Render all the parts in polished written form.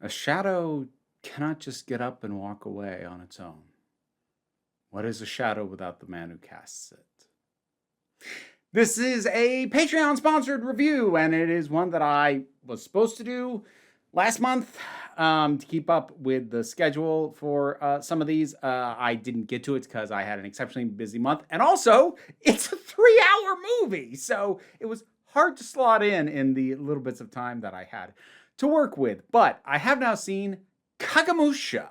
A shadow cannot just get up and walk away on its own. What is a shadow without the man who casts it? This is a Patreon sponsored review, and it is one that I was supposed to do last month to keep up with the schedule for some of these. I didn't get to it because I had an exceptionally busy month, and also it's a 3-hour movie, so it was hard to slot in the little bits of time that I had to work with. But I have now seen Kagemusha.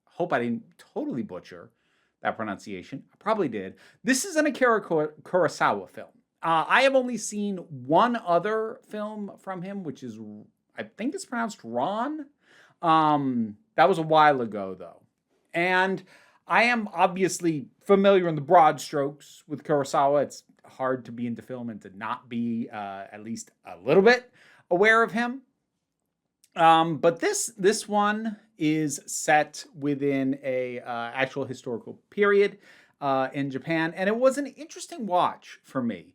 Hope I didn't totally butcher that pronunciation. I probably did. This is an Akira Kurosawa film. I have only seen one other film from him, which is, I think it's pronounced Ron. That was a while ago, though. And I am obviously familiar in the broad strokes with Kurosawa. It's hard to be into film and to not be at least a little bit aware of him. But this one is set within a actual historical period in Japan, and it was an interesting watch for me.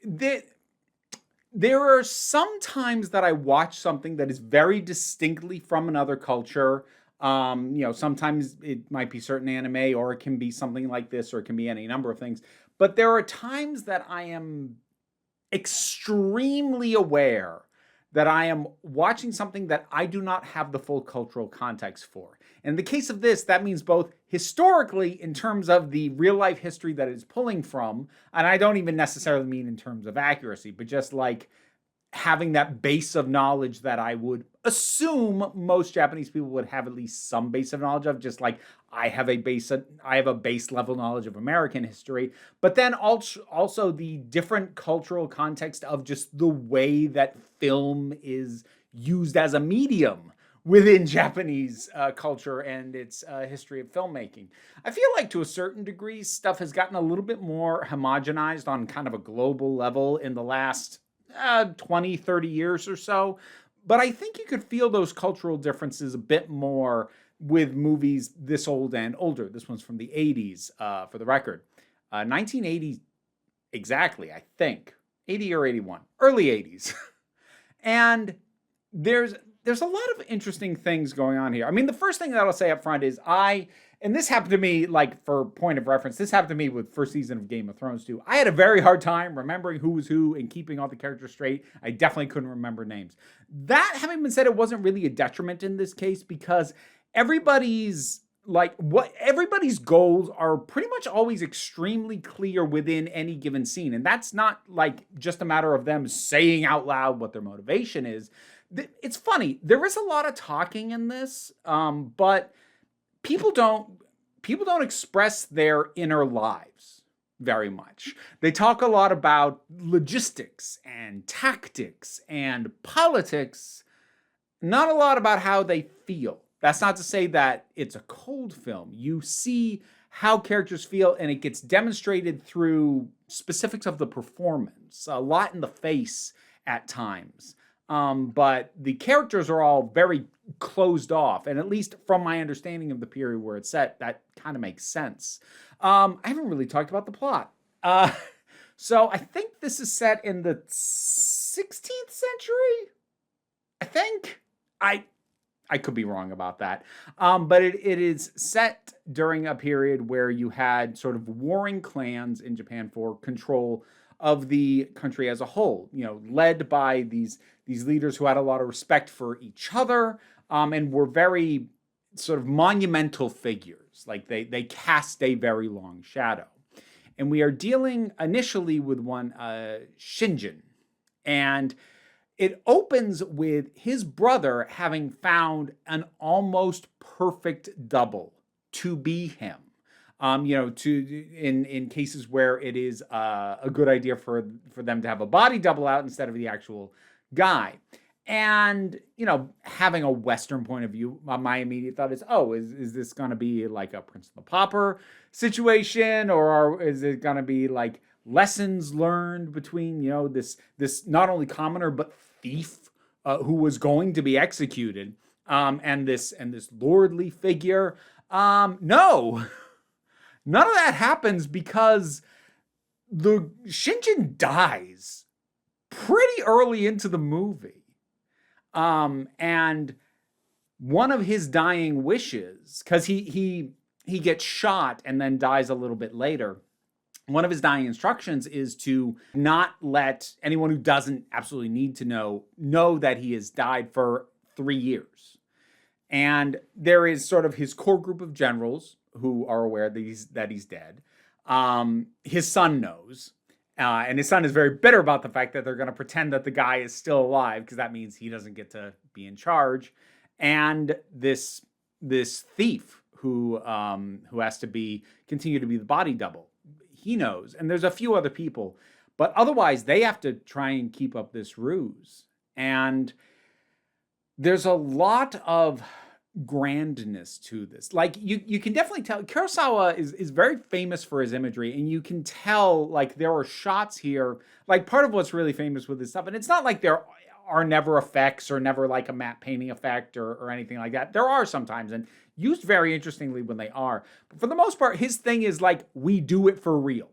There are some times that I watch something that is very distinctly from another culture. Sometimes it might be certain anime, or it can be something like this, or it can be any number of things. But there are times that I am extremely aware that I am watching something that I do not have the full cultural context for. In the case of this, that means both historically in terms of the real life history that it's pulling from, and I don't even necessarily mean in terms of accuracy, but just like having that base of knowledge that I would assume most Japanese people would have at least some base of knowledge of, just like I have a base level knowledge of American history, but then also the different cultural context of just the way that film is used as a medium within Japanese culture and its history of filmmaking. I feel like to a certain degree, stuff has gotten a little bit more homogenized on kind of a global level in the last 20, 30 years or so. But I think you could feel those cultural differences a bit more with movies this old and older. This one's from the 80s, for the record. 1980 exactly, I think. 80 or 81. Early 80s. And there's a lot of interesting things going on here. I mean, the first thing that I'll say up front is and this happened to me, like, for point of reference, this happened to me with first season of Game of Thrones too. I had a very hard time remembering who was who and keeping all the characters straight. I definitely couldn't remember names. That having been said, it wasn't really a detriment in this case because everybody's goals are pretty much always extremely clear within any given scene. And that's not like just a matter of them saying out loud what their motivation is. It's funny. There is a lot of talking in this, but people don't express their inner lives very much. They talk a lot about logistics and tactics and politics, not a lot about how they feel. That's not to say that it's a cold film. You see how characters feel, and it gets demonstrated through specifics of the performance, a lot in the face at times. But the characters are all very closed off, and at least from my understanding of the period where it's set, that kind of makes sense. I haven't really talked about the plot. So I think this is set in the 16th century. I think I could be wrong about that. But it is set during a period where you had sort of warring clans in Japan for control of the country as a whole, led by these leaders who had a lot of respect for each other, and were very sort of monumental figures. Like they cast a very long shadow. And we are dealing initially with one Shinjin. And it opens with his brother having found an almost perfect double to be him. In cases where it is a good idea for them to have a body double out instead of the actual guy. And, having a Western point of view, my immediate thought is this going to be like a Prince of the Pauper situation, or is it going to be like lessons learned between, this not only commoner but thief who was going to be executed, and this lordly figure? No. None of that happens because the Shinjin dies pretty early into the movie. And one of his dying wishes, because he gets shot and then dies a little bit later. One of his dying instructions is to not let anyone who doesn't absolutely need to know that he has died for 3 years. And there is sort of his core group of generals who are aware that he's dead. His son knows. And his son is very bitter about the fact that they're going to pretend that the guy is still alive, because that means he doesn't get to be in charge. And this thief who has to continue to be the body double, he knows. And there's a few other people, but otherwise they have to try and keep up this ruse. And there's a lot of grandness to this. Like you can definitely tell Kurosawa is very famous for his imagery, and you can tell like there are shots here. Like part of what's really famous with this stuff, and it's not like there are never effects or never like a matte painting effect or anything like that. There are sometimes, and used very interestingly when they are. But for the most part, his thing is like, we do it for real.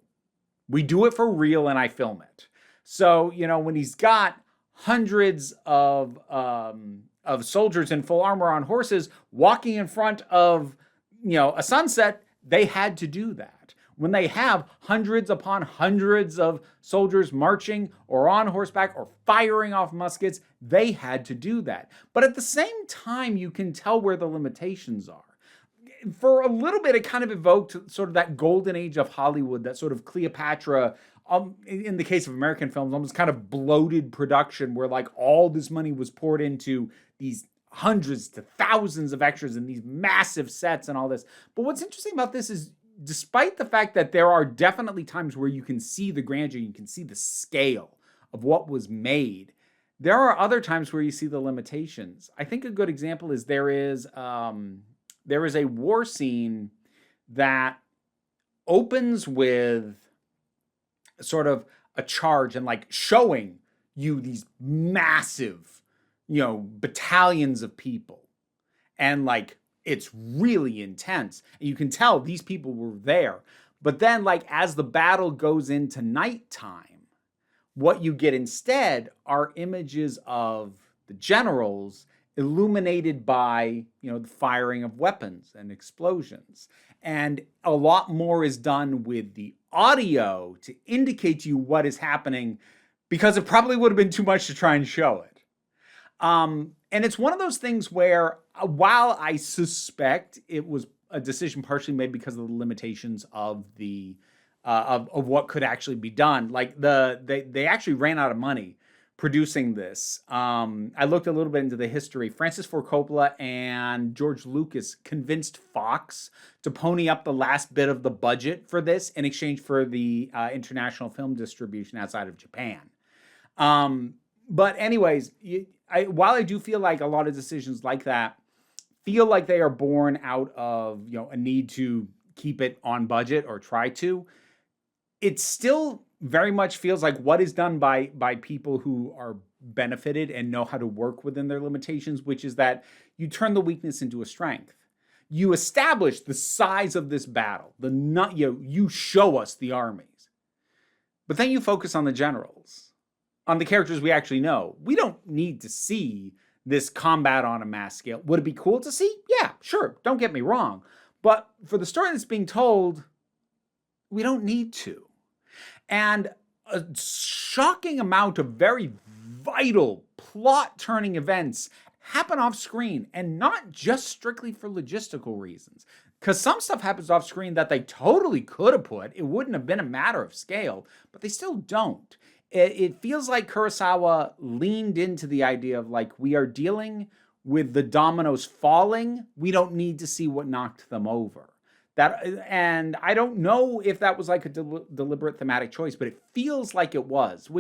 We do it for real, and I film it. So, when he's got hundreds of soldiers in full armor on horses walking in front of, a sunset, they had to do that. When they have hundreds upon hundreds of soldiers marching or on horseback or firing off muskets, they had to do that. But at the same time, you can tell where the limitations are. For a little bit, it kind of evoked sort of that golden age of Hollywood, that sort of Cleopatra, in the case of American films, almost kind of bloated production where like all this money was poured into these hundreds to thousands of extras and these massive sets and all this. But what's interesting about this is, despite the fact that there are definitely times where you can see the grandeur, you can see the scale of what was made, there are other times where you see the limitations. I think a good example is there is a war scene that opens with sort of a charge and like showing you these massive, battalions of people. And like, it's really intense. And you can tell these people were there. But then like, as the battle goes into nighttime, what you get instead are images of the generals illuminated by, the firing of weapons and explosions. And a lot more is done with the audio to indicate to you what is happening, because it probably would have been too much to try and show it. And it's one of those things where, while I suspect it was a decision partially made because of the limitations of the of what could actually be done, like they actually ran out of money producing this. I looked a little bit into the history. Francis Ford Coppola and George Lucas convinced Fox to pony up the last bit of the budget for this in exchange for the international film distribution outside of Japan. But anyways, while I do feel like a lot of decisions like that feel like they are born out of, a need to keep it on budget or try to, it still very much feels like what is done by people who are benefited and know how to work within their limitations, which is that you turn the weakness into a strength. You establish the size of this battle. You show us the armies, but then you focus on the generals, on the characters we actually know. We don't need to see this combat on a mass scale. Would it be cool to see? Yeah, sure. Don't get me wrong. But for the story that's being told, we don't need to. And a shocking amount of very vital plot-turning events happen off screen, and not just strictly for logistical reasons. Because some stuff happens off screen that they totally could have put. It wouldn't have been a matter of scale, but they still don't. It feels like Kurosawa leaned into the idea of like, we are dealing with the dominoes falling. We don't need to see what knocked them over. And I don't know if that was like a deliberate thematic choice, but it feels like it was,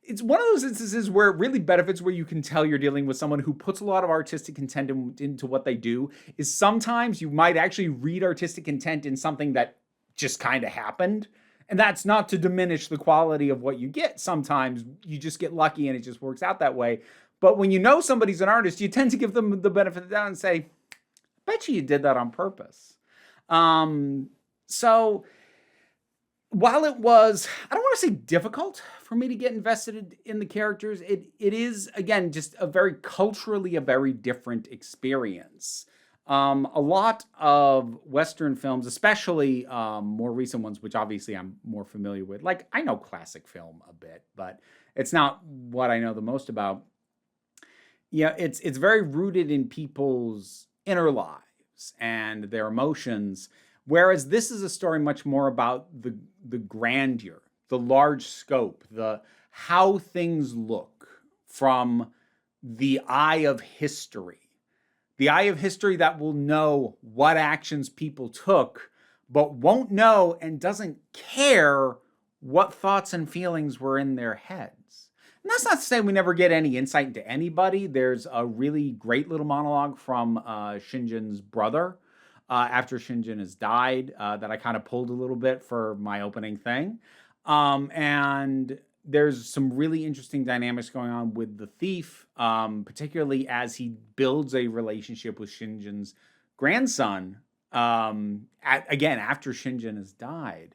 it's one of those instances where it really benefits, where you can tell you're dealing with someone who puts a lot of artistic intent into what they do. Is sometimes you might actually read artistic intent in something that just kind of happened. And that's not to diminish the quality of what you get. Sometimes you just get lucky and it just works out that way. But when you know somebody's an artist, you tend to give them the benefit of the doubt and say, I bet you did that on purpose. So while it was, I don't want to say difficult for me to get invested in the characters, it is, again, just a very different experience. A lot of Western films, especially more recent ones, which obviously I'm more familiar with, like I know classic film a bit, but it's not what I know the most about. Yeah, it's very rooted in people's inner lives and their emotions, whereas this is a story much more about the grandeur, the large scope, the how things look from the eye of history. The eye of history that will know what actions people took, but won't know and doesn't care what thoughts and feelings were in their heads. And that's not to say we never get any insight into anybody. There's a really great little monologue from Shinjin's brother after Shinjin has died that I kind of pulled a little bit for my opening thing. And there's some really interesting dynamics going on with the thief, particularly as he builds a relationship with Shinjin's grandson, again, after Shinjin has died.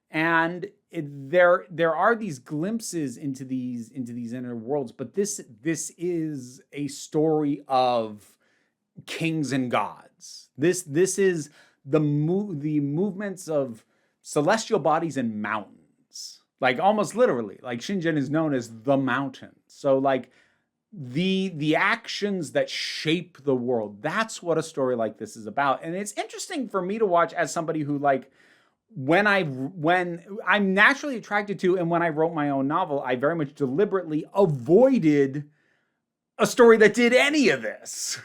And there are these glimpses into these inner worlds, but this is a story of kings and gods. This is the movements of celestial bodies and mountains, like almost literally. Like Shinjin is known as the mountain. So like the actions that shape the world. That's what a story like this is about, and it's interesting for me to watch as somebody who like. When I'm naturally attracted to, and when I wrote my own novel, I very much deliberately avoided a story that did any of this.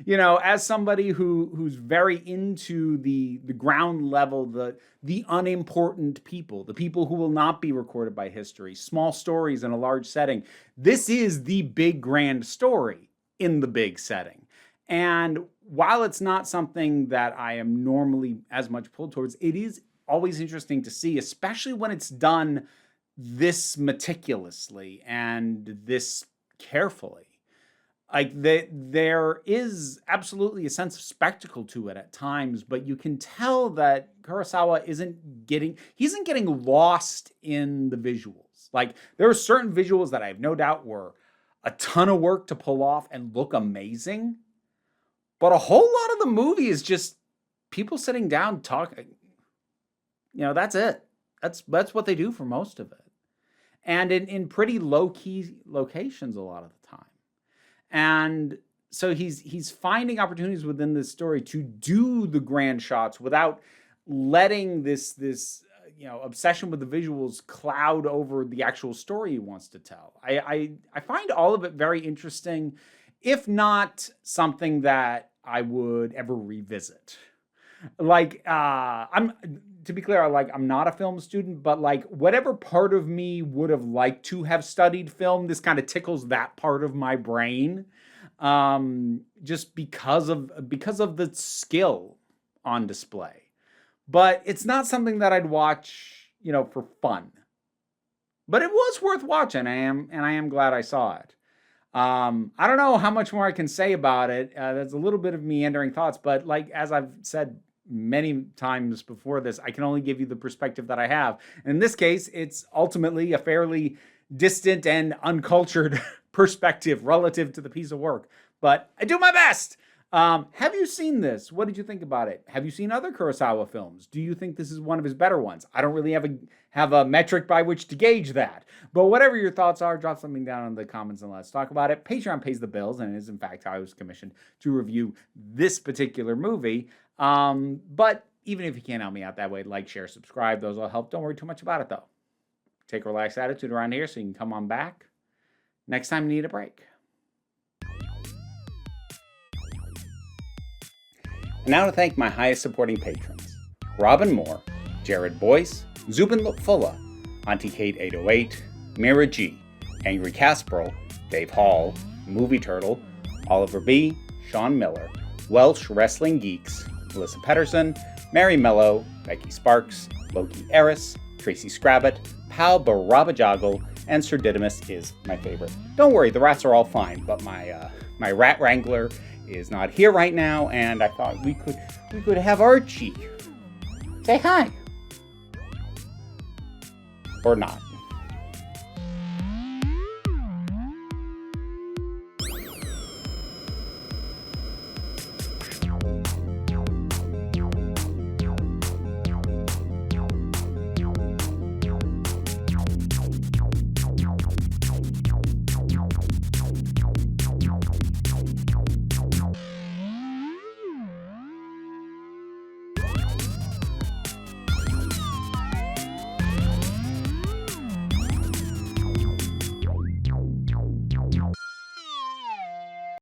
You know, as somebody who's very into the ground level, the unimportant people, the people who will not be recorded by history, small stories in a large setting. This is the big grand story in the big setting. And while it's not something that I am normally as much pulled towards, it is always interesting to see, especially when it's done this meticulously and this carefully. Like there is absolutely a sense of spectacle to it at times, but you can tell that Kurosawa isn't getting lost in the visuals. Like there are certain visuals that I have no doubt were a ton of work to pull off and look amazing. But a whole lot of the movie is just people sitting down talking. You know, that's it. That's what they do for most of it. And in pretty low-key locations a lot of the time. And so he's finding opportunities within this story to do the grand shots without letting this obsession with the visuals cloud over the actual story he wants to tell. I find all of it very interesting, if not something that I would ever revisit. Like, to be clear, I'm not a film student, but like whatever part of me would have liked to have studied film, this kind of tickles that part of my brain, just because of the skill on display. But it's not something that I'd watch, for fun. But it was worth watching. I am glad I saw it. I don't know how much more I can say about it. There's a little bit of meandering thoughts, but like, as I've said many times before this, I can only give you the perspective that I have. In this case, it's ultimately a fairly distant and uncultured perspective relative to the piece of work, but I do my best. Have you seen this? What did you think about it? Have you seen other Kurosawa films? Do you think this is one of his better ones? I don't really have a metric by which to gauge that. But whatever your thoughts are, drop something down in the comments and let's talk about it. Patreon pays the bills, and it is in fact how I was commissioned to review this particular movie. But even if you can't help me out that way, like, share, subscribe. Those all help. Don't worry too much about it, though. Take a relaxed attitude around here so you can come on back next time you need a break. And now to thank my highest supporting patrons: Robin Moore, Jared Boyce, Zubin Lutfula, Auntie Kate 808, Mira G, Angry Casperl, Dave Hall, Movie Turtle, Oliver B, Sean Miller, Welsh Wrestling Geeks, Melissa Pedersen, Mary Mello, Becky Sparks, Loki Eris, Tracy Scrabbit, Pal Barabajoggle, and Sir Didymus is my favorite. Don't worry, the rats are all fine, but my rat wrangler is not here right now, and I thought we could have Archie say hi. or not.